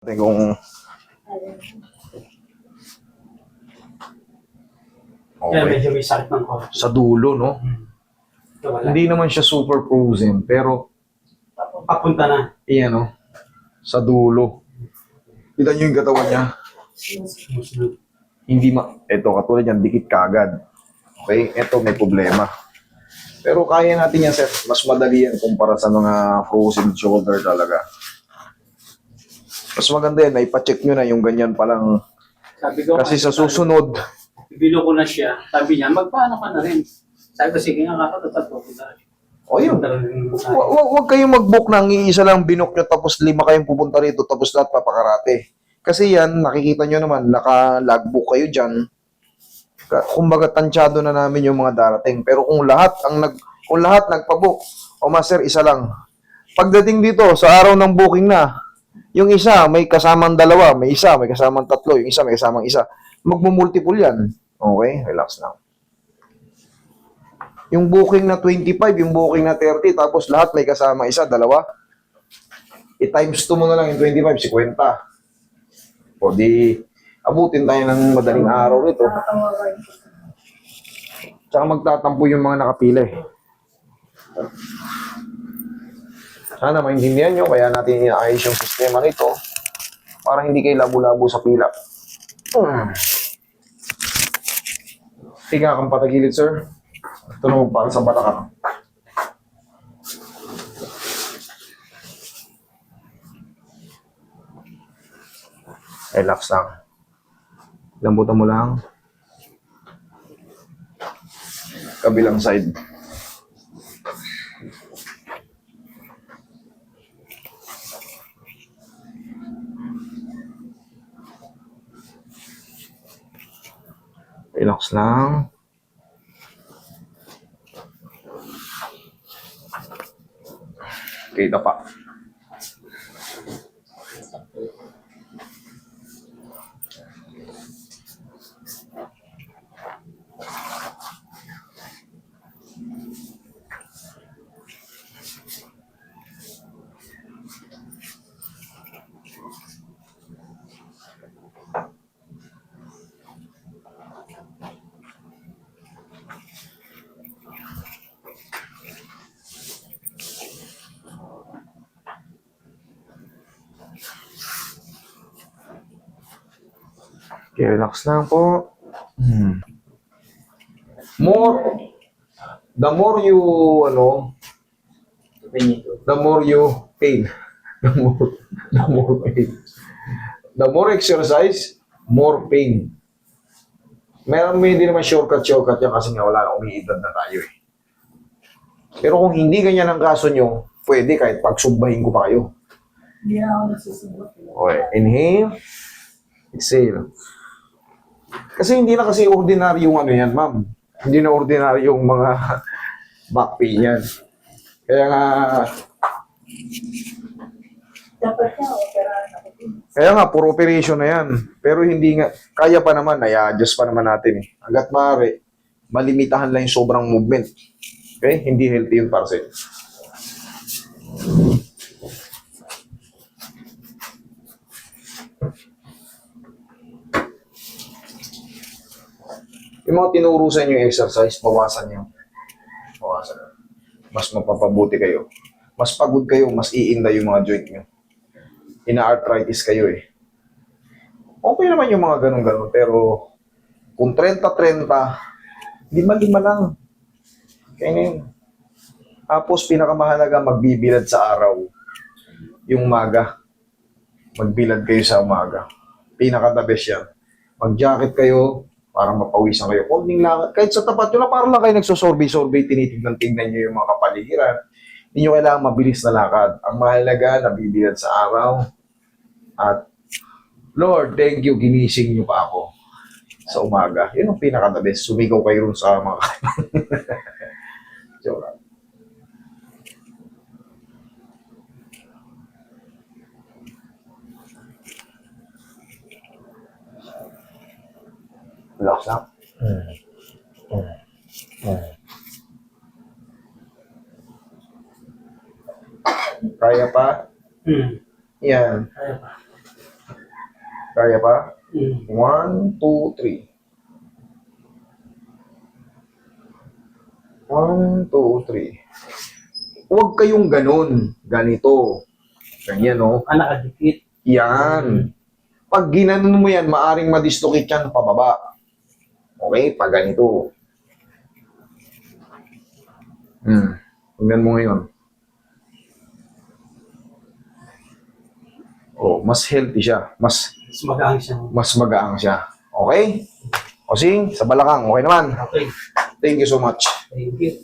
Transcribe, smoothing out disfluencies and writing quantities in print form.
Kung Kaya okay. medyo may sakit ng konti. Sa dulo, no? Wala. Hindi naman siya super frozen, pero Papunta na. iyan, no? Sa dulo. Kita niyo yung katawan niya. Hindi Ito, katulad yan, dikit kagad. Okay? Ito, may problema. Pero kaya natin yan, sir. Mas madali yan kumpara sa mga frozen shoulder talaga. Mas maganda yan, ipacheck nyo na yung ganyan palang. Sabi ko, Kasi sa susunod, bilo ko na siya. Sabi niya, magpaano ka na rin? Sabi ko, sige nga kakatatat ko. o yun, wag kayong mag-book ng iisa lang binok nyo tapos 5 kayong pupunta rito tapos lahat papakarate. Kasi yan, nakikita nyo naman, naka-logbook kayo dyan. Kumbaga, tansyado na namin yung mga darating. Pero kung lahat nagpa-book, o master, isa lang. Pagdating dito, sa araw ng booking na, yung isa may kasamang dalawa, may isa may kasamang tatlo, yung isa may kasamang isa. Magmumultiple yan. Okay, relax lang. Yung booking na 25, yung booking na 30, tapos lahat may kasama isa, dalawa. I-times 2 mo na lang yung 25, 50. O di, abutin tayo ng madaling araw nito. Tsaka magtatampo yung mga nakapila eh. Sana maintindihan nyo, kaya natin inaayos yung sistema nito para hindi kayo labo-labo sa pila. Higa kang patagilid, sir. Tunog para sa balakang. Relax lang. Lambutan mo lang. Kabilang side. Relax lang. Kita pa. Okay, relax lang po. The more you, the more you pain. The more pain. The more exercise, more pain. May hindi naman shortcut yan kasi nga wala na umiidad na tayo eh. Pero kung hindi ganyan ang kaso nyo, pwede kahit pagsubbahin ko pa kayo. Hindi na ako nagsusubot. Okay, inhale, exhale. Kasi hindi na kasi ordinaryong yan, ma'am. Hindi na ordinaryong mga back pain yan. Kaya nga, Dapat niya, operahan ako din. kaya nga, puro operation na yan. Pero hindi nga, kaya pa naman, i-adjust pa naman natin eh. Hanggat maaari, malimitahan lang yung sobrang movement. Okay? Hindi healthy yun para sa'yo. Yung mga tinuro sa inyo yung exercise, bawasan nyo. Bawasan. Mas mapapabuti kayo. Mas pagod kayo, mas iinda yung mga joint nyo. Ina-arthritis kayo eh. Okay naman yung mga ganun-ganun, pero kung 30-30, 5-5 lang. Kaya na yun. Tapos pinakamahalaga, magbibilad sa araw. Yung umaga. Magbilad kayo sa umaga. Pinaka-the best yan. Mag-jacket kayo, para mapawisan kayo. Konting lang, kahit sa tapat nyo na parang lang kayo nagsosorbay-sorbay, tinitignan-tignan nyo yung mga kapaligiran. Hindi nyo kailangan mabilis na lakad. Ang mahalaga, nabibilad sa araw. At, Lord, thank you, ginising nyo pa ako sa umaga. Yun ang pinaka-the best. Sumigaw kayo rin sa mga joke lang. Relax lang. Kaya pa? Yan. Kaya pa. Kaya pa? Mm. 1, 2, 3. 1, 2, 3. Huwag kayong ganun. Ganito. Ganyan, no? Nakadikit. Yan. Pag ginanon mo yan, maaring madislocate yan pababa. Okay? Pag ganito. Tingnan mo ngayon. Oh, mas healthy siya. Mas magaang siya. Mas magaang siya. Okay? O sing, sa balakang. Okay naman. Okay. Thank you so much. Thank you.